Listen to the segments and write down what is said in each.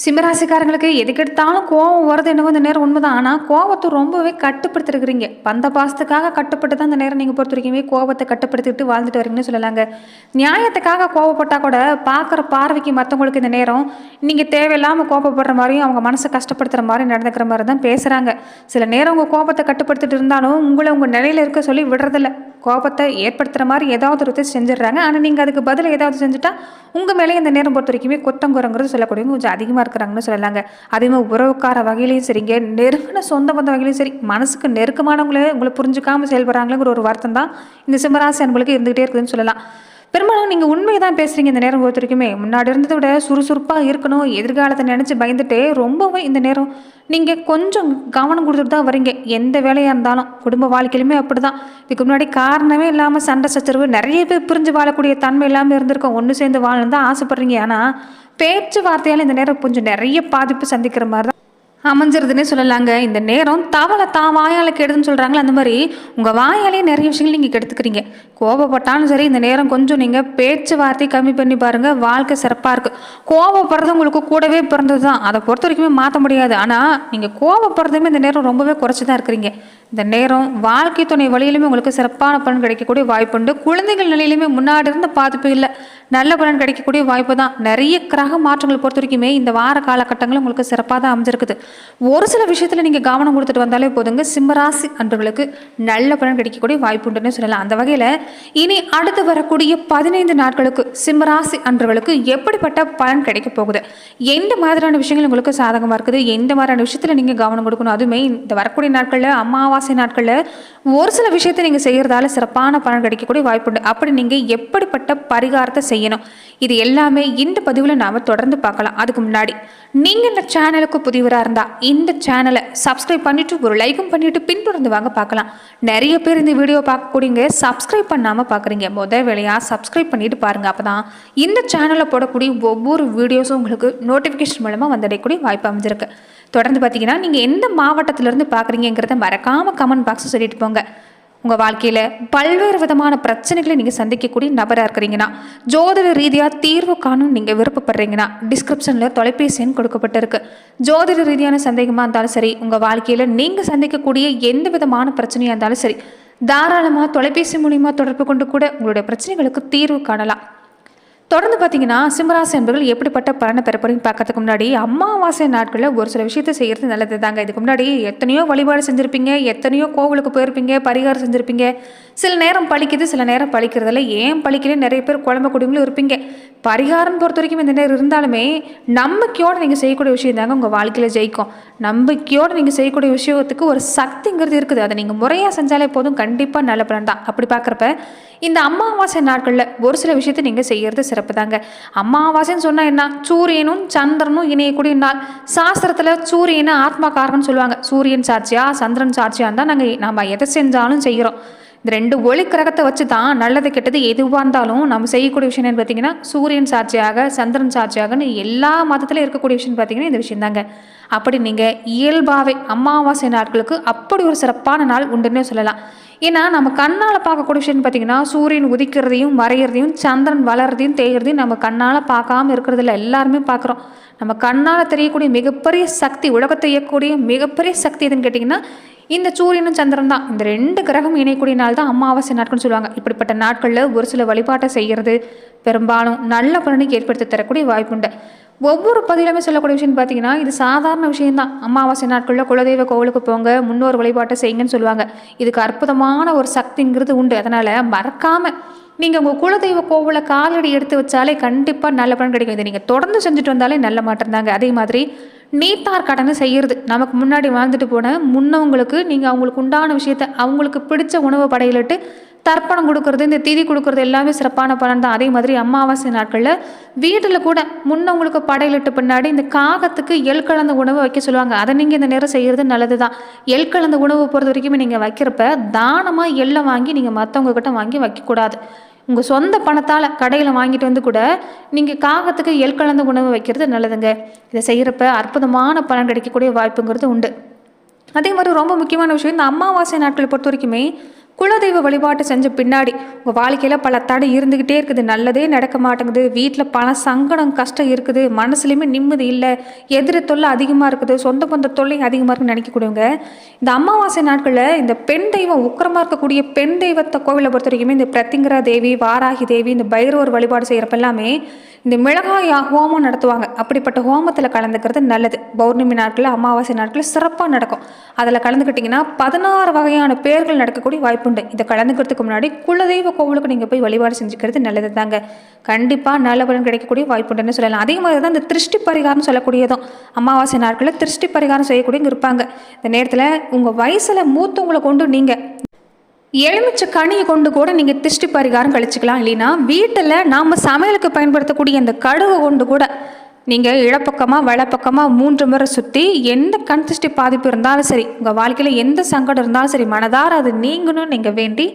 சிம்மராசிக்காரங்களுக்கு எதுக்கெடுத்தாலும் கோவம் வருது என்னவோ இந்த நேரம் உண்மைதான். ஆனால் கோவத்தை ரொம்பவே கட்டுப்படுத்திருக்கிறீங்க. பந்த பாசத்துக்காக கட்டுப்பட்டு தான் இந்த நேரம் நீங்கள் பொறுத்த வரைக்கும் கோவத்தை கட்டுப்படுத்திட்டு வாழ்ந்துட்டு வரீங்கன்னு சொல்லலாங்க. நியாயத்துக்காக கோவப்பட்டால் கூட பார்க்குற பார்வைக்கு மற்றவங்களுக்கு இந்த நேரம் நீங்கள் தேவையில்லாமல் கோபப்படுற மாதிரியும் அவங்க மனசை கஷ்டப்படுத்துகிற மாதிரி நடந்துக்கிற மாதிரி தான் பேசுகிறாங்க. சில நேரம் உங்கள் கோபத்தை கட்டுப்படுத்திட்டு இருந்தாலும் உங்களை உங்கள் நிலையில் இருக்க சொல்லி விடுறதில்ல. கோபத்தை ஏற்படுத்துகிற மாதிரி ஏதாவது ஒரு விஷயம் செஞ்சிடுறாங்க. ஆனால் நீங்கள் அதுக்கு பதில் ஏதாவது செஞ்சுட்டா உங்கள் மேலே இந்த நேரம் பொறுத்த வரைக்குமே குத்தங்குறங்கிறது சொல்லக்கூடியவங்க கொஞ்சம் அதிகமாக இருக்கிறாங்கன்னு சொல்லலாங்க. அதேமாதிரி உறவுக்கார வகையிலையும் சரிங்க, நெருங்கின சொந்த பந்த வகையிலையும் சரி, மனசுக்கு நெருக்கமானவங்களே உங்களை புரிஞ்சுக்காமல் செயல்படுறாங்களேங்கிற ஒரு வருத்தம் தான் இந்த சிம்மராசி அன்பர்களுக்கு இருந்துகிட்டே இருக்குதுன்னு சொல்லலாம். பெரும்பாலும் நீங்கள் உண்மையை தான் பேசுகிறீங்க. இந்த நேரம் பொறுத்த வரைக்குமே முன்னாடி இருந்ததை விட சுறுசுறுப்பாக இருக்கணும், எதிர்காலத்தை நினச்சி பயந்துட்டு ரொம்பவே இந்த நேரம் நீங்கள் கொஞ்சம் கவனம் கொடுத்துட்டு தான் வரீங்க. எந்த வேலையாக இருந்தாலும் குடும்ப வாழ்க்கையிலுமே அப்படி தான். இதுக்கு முன்னாடி காரணமே இல்லாமல் சண்டை சச்சரவு, நிறைய பேர் பிரிஞ்சு வாழக்கூடிய தன்மை இல்லாமல் இருந்திருக்கோம். ஒன்று சேர்ந்து வாழணும் தான் ஆசைப்படுறீங்க. ஆனால் பேச்சு வார்த்தையால் இந்த நேரம் கொஞ்சம் நிறைய பாதிப்பு சந்திக்கிற மாதிரி தான் அமைஞ்சிருதுன்னே சொல்லலாங்க. இந்த நேரம் தவளை தான் வாயால் கெடுதுன்னு சொல்கிறாங்களே, அந்த மாதிரி உங்கள் வாயாலே நிறைய விஷயங்கள் நீங்கள் கெடுத்துக்கிறீங்க. கோபப்பட்டாலும் சரி, இந்த நேரம் கொஞ்சம் நீங்கள் பேச்சு வார்த்தை கம்மி பண்ணி பாருங்கள். வாழ்க்கை சிறப்பாக இருக்குது. கோபப்படுறது உங்களுக்கு கூடவே பிறந்தது தான், அதை பொறுத்த வரைக்குமே மாற்ற முடியாது. ஆனால் நீங்கள் கோபப்படுறதுமே இந்த நேரம் ரொம்பவே குறைச்சி தான் இருக்கிறீங்க. இந்த நேரம் வாழ்க்கை துணை வழியிலுமே உங்களுக்கு சிறப்பான பலன் கிடைக்கக்கூடிய வாய்ப்பு உண்டு. குழந்தைகள் நிலையிலுமே முன்னாடி இருந்த பாதிப்பு இல்லை, நல்ல பலன் கிடைக்கக்கூடிய வாய்ப்பு தான். நிறைய கிரக மாற்றங்கள் பொறுத்த வரைக்குமே இந்த வார காலகட்டங்களும் உங்களுக்கு சிறப்பாக தான் அமைஞ்சிருக்குது. ஒரு சில விஷயத்தில் நீங்கள் கவனம் கொடுத்துட்டு வந்தாலே போதுங்க, சிம்மராசி அன்பர்களுக்கு நல்ல பலன் கிடைக்கக்கூடிய வாய்ப்பு உண்டுன்னு சொல்லலாம். அந்த வகையில் இனி அடுத்து வரக்கூடிய 15 நாட்களுக்கு சிம்மராசி அன்பர்களுக்கு எப்படிப்பட்ட பலன் கிடைக்க போகுது, எந்த மாதிரியான விஷயங்கள் உங்களுக்கு சாதகமாக இருக்குது, எந்த மாதிரியான விஷயத்தில் நீங்கள் கவனம் கொடுக்கணும், அதுவுமே இந்த வரக்கூடிய நாட்களில் அமாவாசை நாட்களில் ஒரு சில விஷயத்தை நீங்கள் செய்கிறதால சிறப்பான பலன் கிடைக்கக்கூடிய வாய்ப்பு உண்டு. அப்படி நீங்கள் எப்படிப்பட்ட பரிகாரத்தை செய்யணும், இது எல்லாமே இந்த பதிவில் நாம் தொடர்ந்து பார்க்கலாம். அதுக்கு முன்னாடி நீங்கள் இந்த சேனலுக்கு புதியவராக இருந்தால் இந்த சேனலை சப்ஸ்கிரைப் பண்ணிவிட்டு ஒரு லைக்கும் பண்ணிவிட்டு பின்தொடர்ந்து வாங்க பார்க்கலாம். நிறைய பேர் இந்த வீடியோ பார்க்கக்கூடியங்க சப்ஸ்கிரைப் பண்ணாமல் பார்க்குறீங்க. முதல் வேலையாக சப்ஸ்கிரைப் பண்ணிவிட்டு பாருங்கள். அப்போ தான் இந்த சேனலில் போடக்கூடிய ஒவ்வொரு வீடியோஸும் உங்களுக்கு நோட்டிஃபிகேஷன் மூலமாக வந்தடையக்கூடிய வாய்ப்பு அமைஞ்சிருக்கு. தொடர்ந்து பார்த்தீங்கன்னா நீங்கள் எந்த மாவட்டத்திலேருந்து பார்க்குறீங்கிறத மறக்காமல் கமெண்ட் பாக்ஸை சொல்லிட்டு போங்க. உங்கள் வாழ்க்கையில் பல்வேறு விதமான பிரச்சனைகளை நீங்கள் சந்திக்கக்கூடிய நபராக இருக்கிறீங்கன்னா, ஜோதிட ரீதியாக தீர்வு காணும் நீங்கள் விருப்பப்படுறீங்கன்னா டிஸ்கிரிப்ஷனில் தொலைபேசி எண் கொடுக்கப்பட்டிருக்கு. ஜோதிட ரீதியான சந்தேகமாக இருந்தாலும் சரி, உங்கள் வாழ்க்கையில் நீங்கள் சந்திக்கக்கூடிய எந்த விதமான பிரச்சனையாக இருந்தாலும் சரி, தாராளமாக தொலைபேசி மூலிமா தொடர்பு கொண்டு கூட உங்களுடைய பிரச்சனைகளுக்கு தீர்வு காணலாம். தொடர்ந்து பார்த்தீங்கன்னா சிம்மராசி அன்பர்கள் எப்படிப்பட்ட பலனை பெறப்போறீங்க பார்க்கறதுக்கு முன்னாடி அமாவாசை நாட்களில் ஒரு சில விஷயத்தை செய்கிறது நல்லது தாங்க. இதுக்கு முன்னாடி எத்தனையோ வழிபாடு செஞ்சுருப்பீங்க, எத்தனையோ கோவிலுக்கு போயிருப்பீங்க, பரிகாரம் செஞ்சுருப்பீங்க. சில நேரம் பழிக்குது, சில நேரம் பழிக்கிறதில்ல. ஏன் பழிக்கல நிறைய பேர் குழம்பக்கூடியவங்களும் இருப்பீங்க. பரிகாரம் பொறுத்த வரைக்கும் இந்த நேரம் இருந்தாலுமே நம்பிக்கையோடு நீங்கள் செய்யக்கூடிய விஷயம் தாங்க உங்கள் வாழ்க்கையில் ஜெயிக்கும். நம்பிக்கையோடு நீங்கள் செய்யக்கூடிய விஷயத்துக்கு ஒரு சக்திங்கிறது இருக்குது. அதை நீங்கள் முறையாக செஞ்சாலே போதும், கண்டிப்பாக நல்ல பலன் தான். அப்படி பார்க்குறப்ப இந்த அமாவாசை நாட்களில் ஒரு சில விஷயத்தை நீங்கள் செய்கிறது சிறப்பு தாங்க. அமாவாசைன்னு சொன்னால் என்ன, சூரியனும் சந்திரனும் இணையக்கூடிய நாள். சாஸ்திரத்தில் சூரியனை ஆத்மாக்காரன்னு சொல்லுவாங்க. சூரியன் சாட்சியா சந்திரன் சாட்சியாக இருந்தால் நம்ம எதை செஞ்சாலும் செய்கிறோம். இந்த 2 ஒளி கிரகத்தை வச்சு தான் நல்லது கெட்டது எதுவாக இருந்தாலும் நம்ம செய்யக்கூடிய விஷயம் என்னன்னு பார்த்தீங்கன்னா, சூரியன் சாட்சியாக சந்திரன் சாட்சியாகன்னு எல்லா மதத்துலையும் இருக்கக்கூடிய விஷயம் பார்த்தீங்கன்னா இந்த விஷயம் தாங்க. அப்படி நீங்கள் இயல்பாகவே அமாவாசை நாட்களுக்கு அப்படி ஒரு சிறப்பான நாள் உண்டுன்னே சொல்லலாம். ஏன்னா நம்ம கண்ணால் பார்க்கக்கூடிய விஷயம்னு பார்த்தீங்கன்னா, சூரியன் உதிக்கிறதையும் மறையிறதையும் சந்திரன் வளர்றதையும் தேய்கிறதையும் நம்ம கண்ணால் பார்க்காம இருக்கிறதில்ல, எல்லாருமே பார்க்குறோம். நம்ம கண்ணால் தெரியக்கூடிய மிகப்பெரிய சக்தி, உலகத்தை இயக்கக்கூடிய மிகப்பெரிய சக்தி எதுன்னு கேட்டிங்கன்னா இந்த சூரியனும் சந்திரன் தான். இந்த 2 கிரகம் இணையக்கூடிய நாள் தான் அமாவாசை நாட்கள்னு சொல்லுவாங்க. இப்படிப்பட்ட நாட்களில் ஒரு சில வழிபாட்டை செய்கிறது பெரும்பாலும் நல்ல பலனுக்கு ஏற்படுத்தி தரக்கூடிய வாய்ப்புண்டு. ஒவ்வொரு பதிலுமே சொல்லக்கூடிய விஷயம் பார்த்தீங்கன்னா இது சாதாரண விஷயம்தான். அமாவாசை நாட்களில் குலதெய்வ கோவிலுக்கு போங்க, முன்னோர் வழிபாட்டை செய்யுங்கன்னு சொல்லுவாங்க. இதுக்கு அற்புதமான ஒரு சக்திங்கிறது உண்டு. அதனால் மறக்காமல் நீங்கள் உங்கள் குலதெய்வ கோவிலில் காலடி எடுத்து வச்சாலே கண்டிப்பாக நல்ல பலன் கிடைக்கும். இதை நீங்கள் தொடர்ந்து செஞ்சுட்டு வந்தாலே நல்ல மாற்றம் தாங்க. அதே மாதிரி நீத்தார் கடனை செய்கிறது, நமக்கு முன்னாடி வாழ்ந்துட்டு போன முன்னவங்களுக்கு நீங்கள் அவங்களுக்கு உண்டான விஷயத்தை அவங்களுக்கு பிடிச்ச உணவை படையிலிட்டு தர்ப்பணம் கொடுக்கறது, இந்த திதி கொடுக்கறது எல்லாமே சிறப்பான பலன் தான். அதே மாதிரி அமாவாசை நாட்களில் வீட்டில் கூட முன்னவங்களுக்கு படையிலிட்டு பின்னாடி இந்த காகத்துக்கு எள் கலந்த உணவை வைக்க சொல்லுவாங்க. அதை நீங்கள் இந்த நேரம் செய்கிறது நல்லது தான். எள் கலந்த உணவு பொறுத்த வரைக்குமே நீங்கள் வைக்கிறப்ப தானமாக எள்ளை வாங்கி நீங்கள் மற்றவங்க கிட்ட வாங்கி வைக்கக்கூடாது. உங்கள் சொந்த பணத்தால் கடையில் வாங்கிட்டு வந்து கூட நீங்கள் காகத்துக்கு எள் கலந்த உணவு வைக்கிறது நல்லதுங்க. இதை செய்கிறப்ப அற்புதமான பலன் கிடைக்கக்கூடிய வாய்ப்புங்கிறது உண்டு. அதே மாதிரி ரொம்ப முக்கியமான விஷயம், இந்த அமாவாசை நாட்களை பொறுத்த வரைக்குமே குலதெய்வ வழிபாட்டு செஞ்ச பின்னாடி உங்கள் வாழ்க்கையில் பல தடை இருந்துக்கிட்டே இருக்குது, நல்லதே நடக்க மாட்டேங்குது, வீட்டில் பல சங்கடம் கஷ்டம் இருக்குது, மனசுலையுமே நிம்மதி இல்லை, எதிரி தொல்லை அதிகமாக இருக்குது, சொந்த பந்த தொல்லை அதிகமாக இருக்குன்னு நினைக்கக்கூடியவங்க இந்த அமாவாசை நாட்களில் இந்த பெண் தெய்வம் உக்கிரமாக இருக்கக்கூடிய பெண் தெய்வத்தை கோவிலை பொறுத்த வரைக்குமே இந்த பிரத்திங்கரா தேவி, வாராகி தேவி, இந்த பைரவர் வழிபாடு செய்கிறப்ப எல்லாமே இந்த மிளகாய் ஹோமம் நடத்துவாங்க. அப்படிப்பட்ட ஹோமத்தில் கலந்துக்கிறது நல்லது. பௌர்ணமி நாட்களில் அமாவாசை நாட்களில் சிறப்பாக நடக்கும். அதில் கலந்துக்கிட்டிங்கன்னா 16 வகையான பேர்கள் நடக்கக்கூடிய வாய்ப்புண்டு. இதை கலந்துக்கிறதுக்கு முன்னாடி குலதெய்வ கோவிலுக்கு நீங்கள் போய் வழிபாடு செஞ்சுக்கிறது நல்லது தாங்க. கண்டிப்பாக நல்ல பலன் கிடைக்கக்கூடிய வாய்ப்புண்டுன்னு சொல்லலாம். அதே மாதிரி தான் இந்த திருஷ்டி பரிகாரம் சொல்லக்கூடியதும் அமாவாசை நாட்களில் திருஷ்டி பரிகாரம் செய்யக்கூடியவங்க இருப்பாங்க. இந்த நேரத்தில் உங்கள் வயசில் மூத்தவங்களை கொண்டு நீங்கள் எலுமிச்சை கனியை கொண்டு கூட நீங்கள் திருஷ்டி பரிகாரம் கழிச்சிக்கலாம். இல்லைன்னா வீட்டில் நாம் சமையலுக்கு பயன்படுத்தக்கூடிய இந்த கடுகு கொண்டு கூட நீங்கள் இடப்பக்கமாக வலப்பக்கமாக 3 முறை சுற்றி எந்த கண் திருஷ்டி பாதிப்பு இருந்தாலும் சரி, உங்கள் வாழ்க்கையில் எந்த சங்கடம் இருந்தாலும் சரி, மனதார அது நீங்கணும்னு நீங்கள் வேண்டி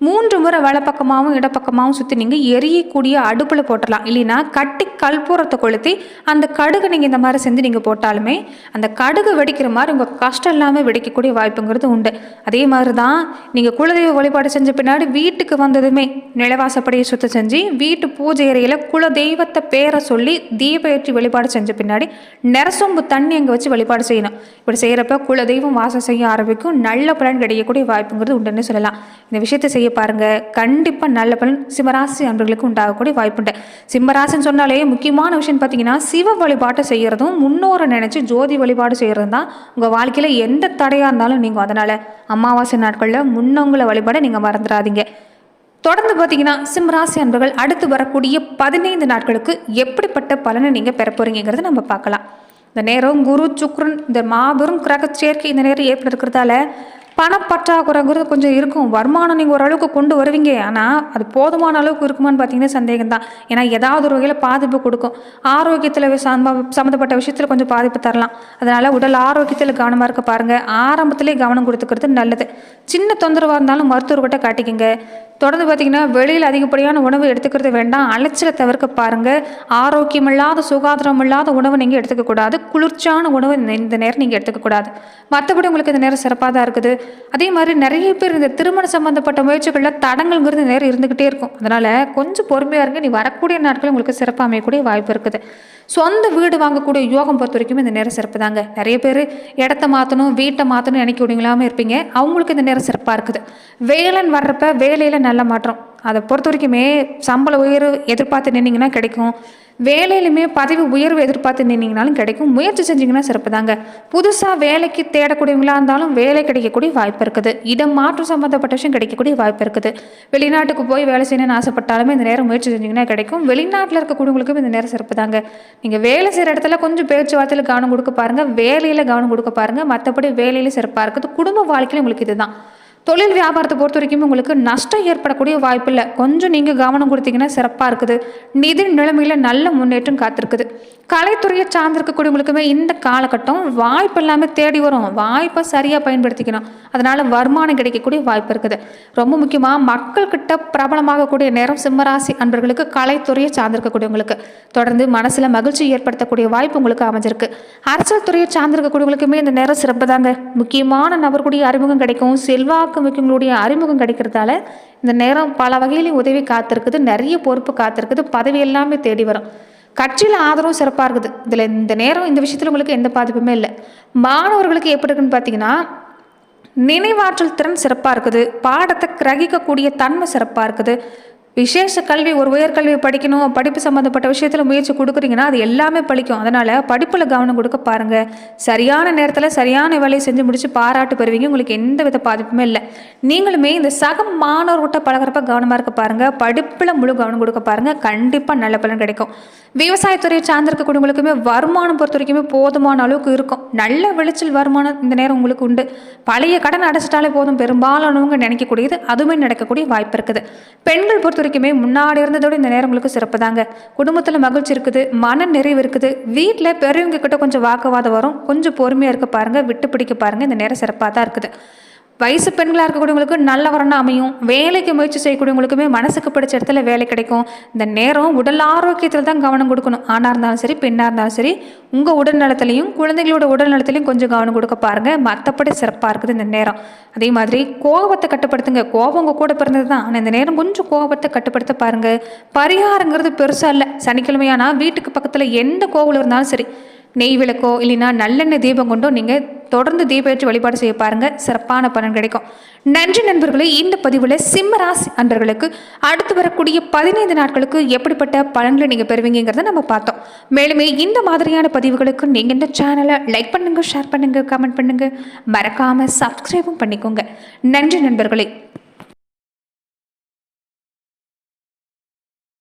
3 முறை வலப்பக்கமாகவும் இடப்பக்கமாகவும் சுற்றி நீங்கள் எரியக்கூடிய அடுப்பில் போட்டுடலாம். இல்லைன்னா கட்டி கற்பூரத்தை கொளுத்தி அந்த கடுகு நீங்கள் இந்த மாதிரி செஞ்சு நீங்கள் போட்டாலுமே அந்த கடுகு வெடிக்கிற மாதிரி உங்கள் கஷ்டம் இல்லாமல் வெடிக்கக்கூடிய வாய்ப்புங்கிறது உண்டு. அதே மாதிரி தான் நீங்கள் குலதெய்வ வழிபாடு செஞ்ச பின்னாடி வீட்டுக்கு வந்ததுமே நிலவாசப்படியை சுத்தம் செஞ்சு வீட்டு பூஜை அறையில் குலதெய்வத்தை பேரை சொல்லி தீப ஏற்றி வழிபாடு செஞ்ச பின்னாடி நெரசொம்பு தண்ணி அங்கே வச்சு வழிபாடு செய்யணும். இப்படி செய்கிறப்ப குலதெய்வம் வாசம் செய்ய ஆரம்பிக்கும், நல்ல பலன் கிடைக்கக்கூடிய வாய்ப்புங்கிறது உண்டுன்னு சொல்லலாம். இந்த விஷயத்தை செய்ய பாருங்க, கண்டிப்பா நல்ல பலன் சிம்மராசி அன்பர்களுக்கு உண்டாகக்கூடிய வாய்ப்புண்டு. சிம்மராசின்னு சொன்னாலே முக்கியமான விஷயம் பார்த்தீங்கன்னா சிவ வழிபாட்டை செய்யறதும் முன்னோரை நினைச்சு ஜோதி வழிபாடு செய்யறதும் தான். உங்க வாழ்க்கையில எந்த தடையா இருந்தாலும் நீங்க அதனால அமாவாசை நாட்கள்ல முன்னவங்களை வழிபாட நீங்க மறந்துடாதீங்க. தொடர்ந்து பார்த்தீங்கன்னா சிம்மராசி அன்பர்கள் அடுத்து வரக்கூடிய 15 நாட்களுக்கு எப்படிப்பட்ட பலனை நீங்க பெற போறீங்கிறத நம்ம பார்க்கலாம். இந்த நேரம் குரு சுக்ரன் இந்த மாபெரும் கிரக சேர்க்கை இந்த நேரம் ஏற்பட்டு இருக்கிறதால பணப்பற்றாக்குறைங்கிறது கொஞ்சம் இருக்கும். வருமானம் நீங்கள் ஓரளவுக்கு கொண்டு வருவீங்க, ஆனால் அது போதுமான அளவுக்கு இருக்குமான்னு பார்த்தீங்கன்னா சந்தேகம் தான். ஏன்னா ஏதாவது ஒரு வகையில் பாதிப்பு கொடுக்கும். ஆரோக்கியத்தில் சம்மந்தப்பட்ட விஷயத்தில் கொஞ்சம் பாதிப்பு தரலாம். அதனால் உடல் ஆரோக்கியத்தில் கவனமாக இருக்க பாருங்கள். ஆரம்பத்திலே கவனம் கொடுத்துக்கிறது நல்லது. சின்ன தொந்தரவாக இருந்தாலும் மருத்துவர்கிட்ட காட்டிக்கிங்க. தொடர்ந்து பார்த்தீங்கன்னா வெளியில் அதிகப்படியான உணவு எடுத்துக்கிறது வேண்டாம். அலைச்சலை தவிர்க்க பாருங்கள். ஆரோக்கியமில்லாத சுகாதாரம் இல்லாத உணவு நீங்கள் எடுத்துக்கக்கூடாது. குளிர்ச்சியான உணவு இந்த நேரம் நீங்கள் எடுத்துக்கக்கூடாது. மற்றபடி உங்களுக்கு இந்த நேரம் சிறப்பாக தான் இருக்குது. அதே மாதிரி நிறைய பேர் இந்த திருமண சம்பந்தப்பட்ட முயற்சிகளில் தடங்கள்ங்கிறது நேரம் இருந்துக்கிட்டே இருக்கும். அதனால் கொஞ்சம் பொறுமையாக இருங்க. நீ வரக்கூடிய நாட்கள் உங்களுக்கு சிறப்பாக அமையக்கூடிய வாய்ப்பு இருக்குது. சொந்த வீடு வாங்கக்கூடிய யோகம் பொறுத்த வரைக்கும் இந்த நேரம் சிறப்பு தாங்க. நிறைய பேர் இடத்த மாற்றணும், வீட்டை மாற்றணும் நினைக்கக்கூடியவங்களாமல் இருப்பீங்க. அவங்களுக்கு இந்த நேரம் சிறப்பாக இருக்குது. வேலைன்னு வர்றப்ப வேலையில் நல்ல மாற்றம். அதை பொறுத்த வரைக்குமே சம்பள உயர்வு எதிர்பார்த்து நின்னீங்கன்னா கிடைக்கும். வேலையிலுமே பதவி உயர்வு எதிர்பார்த்து நின்னீங்கனாலும் கிடைக்கும். முயற்சி செஞ்சீங்கன்னா சிறப்பு தாங்க. புதுசாக வேலைக்கு தேடக்கூடியவங்களா இருந்தாலும் வேலை கிடைக்கக்கூடிய வாய்ப்பு இருக்குது. இடம் மாற்றம் சம்மந்தப்பட்ட விஷயம் கிடைக்கக்கூடிய வாய்ப்பு இருக்குது. வெளிநாட்டுக்கு போய் வேலை செய்யணும்னு ஆசைப்பட்டாலுமே இந்த நேரம் முயற்சி செஞ்சீங்கன்னா கிடைக்கும். வெளிநாட்டில் இருக்கக்கூடியவங்களுக்கும் இந்த நேரம் சிறப்பு தாங்க. நீங்கள் வேலை செய்கிற இடத்துல கொஞ்சம் பேச்சுவார்த்தையில் கவனம் கொடுக்க பாருங்கள். வேலையில் கவனம் கொடுக்க பாருங்கள். மற்றபடி வேலையில் சிறப்பாக இருக்குது. குடும்ப வாழ்க்கையில் உங்களுக்கு இதுதான். தொழில் வியாபாரத்தை பொறுத்த வரைக்கும் உங்களுக்கு நஷ்டம் ஏற்படக்கூடிய வாய்ப்பு இல்லை. கொஞ்சம் நீங்கள் கவனம் கொடுத்தீங்கன்னா சிறப்பாக இருக்குது. நிதி நிலைமையில் நல்ல முன்னேற்றம் காத்திருக்குது. கலைத்துறையை சார்ந்திருக்கக்கூடியவங்களுக்குமே இந்த காலகட்டம் வாய்ப்பு எல்லாமே தேடி வரும். வாய்ப்பை சரியாக பயன்படுத்திக்கணும். அதனால் வருமானம் கிடைக்கக்கூடிய வாய்ப்பு இருக்குது. ரொம்ப முக்கியமாக மக்கள்கிட்ட பிரபலமாகக்கூடிய நேரம் சிம்மராசி அன்பர்களுக்கு கலைத்துறையை சார்ந்திருக்கக்கூடியவங்களுக்கு தொடர்ந்து மனசில் மகிழ்ச்சி ஏற்படுத்தக்கூடிய வாய்ப்பு உங்களுக்கு அமைஞ்சிருக்கு. அரசியல் துறையை சார்ந்திருக்கக்கூடியவங்களுக்குமே இந்த நேரம் சிறப்பு தாங்க. முக்கியமான நபர்களுடைய அறிமுகம் கிடைக்கும். செல்வாக்கு மிக்கவங்களுடைய அறிமுகம் கிடைக்கிறதால இந்த நேரம் பல வகையிலையும் உதவி காத்திருக்குது. நிறைய பொறுப்பு காத்திருக்குது. பதவி எல்லாமே தேடி வரும். கட்சியில் ஆதரவும் சிறப்பாக இருக்குது. இதில் இந்த நேரம் இந்த விஷயத்தில் உங்களுக்கு எந்த பாதிப்புமே இல்லை. மாணவர்களுக்கு எப்படி இருக்குன்னு பார்த்தீங்கன்னா நினைவாற்றல் திறன் சிறப்பாக இருக்குது. பாடத்தை கிரகிக்கக்கூடிய தன்மை சிறப்பாக இருக்குது. விசேஷ கல்வி, ஒரு உயர்கல்வி படிக்கணும், படிப்பு சம்மந்தப்பட்ட விஷயத்தில் முயற்சி கொடுக்குறீங்கன்னா அது எல்லாமே பழிக்கும். அதனால் படிப்பில் கவனம் கொடுக்க பாருங்கள். சரியான நேரத்தில் சரியான வேலையை செஞ்சு முடித்து பாராட்டு பெறுவீங்க. உங்களுக்கு எந்த வித பாதிப்புமே இல்லை. நீங்களுமே இந்த சக மாணவர்கிட்ட பழகிறப்ப கவனமாக இருக்க பாருங்கள். படிப்பில் முழு கவனம் கொடுக்க பாருங்கள். கண்டிப்பாக நல்ல பலன் கிடைக்கும். விவசாயத்துறையை சார்ந்திருக்கக்கூடியவங்களுக்குமே வருமானம் பொறுத்த வரைக்குமே போதுமான அளவுக்கு இருக்கும். நல்ல விளைச்சல் வருமானம் இந்த நேரம் உங்களுக்கு உண்டு. பழைய கடன் அடைச்சிட்டாலே போதும் பெரும்பாலானவங்க நினைக்கக்கூடியது அதுவுமே நடக்கக்கூடிய வாய்ப்பு இருக்குது. பெண்கள் பொறுத்த வரைக்குமே முன்னாடி இருந்ததோடு இந்த நேரம் உங்களுக்கு சிறப்பு தாங்க. குடும்பத்தில் மகிழ்ச்சி இருக்குது. மன நிறைவு இருக்குது. வீட்டில் பெரியவங்க கிட்ட கொஞ்சம் வாக்குவாதம் வரும். கொஞ்சம் பொறுமையாக இருக்க பாருங்கள். விட்டு பிடிக்க பாருங்கள். இந்த நேரம் சிறப்பாக தான் இருக்குது. வயசு பெண்களாக இருக்கக்கூடியவங்களுக்கு நல்ல வரணும் அமையும். வேலைக்கு முயற்சி செய்யக்கூடியவங்களுக்குமே மனசுக்கு பிடிச்ச இடத்துல வேலை கிடைக்கும். இந்த நேரம் உடல் ஆரோக்கியத்தில் தான் கவனம் கொடுக்கணும். ஆணாக இருந்தாலும் சரி, பெண்ணாக இருந்தாலும் சரி, உங்கள் உடல் நலத்திலையும் குழந்தைகளோட உடல் நலத்திலையும் கொஞ்சம் கவனம் கொடுக்க பாருங்கள். மற்றபடி சிறப்பாக இருக்குது இந்த நேரம். அதே மாதிரி கோபத்தை கட்டுப்படுத்துங்க. கோபம் உங்கள் கூட பிறந்தது தான். ஆனால் இந்த நேரம் கொஞ்சம் கோபத்தை கட்டுப்படுத்த பாருங்கள். பரிகாரங்கிறது பெருசாக இல்லை. சனிக்கிழமையானா வீட்டுக்கு பக்கத்தில் எந்த கோவில் இருந்தாலும் சரி, நெய் விளக்கோ இல்லைன்னா நல்லெண்ணெய் தீபம் கொண்டோ நீங்கள் தொடர்ந்து தீபேற்றி வழிபாடு செய்ய பாருங்கள். சிறப்பான பலன் கிடைக்கும். நன்றி நண்பர்களே. இந்த பதிவில் சிம்ம ராசி அன்பர்களுக்கு அடுத்து வரக்கூடிய 15 நாட்களுக்கு எப்படிப்பட்ட பலன்களை நீங்கள் பெறுவீங்கிறத நம்ம பார்த்தோம். மேலுமே இந்த மாதிரியான பதிவுகளுக்கு நீங்கள் இந்த சேனலை லைக் பண்ணுங்கள், ஷேர் பண்ணுங்கள், கமெண்ட் பண்ணுங்கள், மறக்காமல் சப்ஸ்கிரைபும் பண்ணிக்கோங்க. நன்றி நண்பர்களே.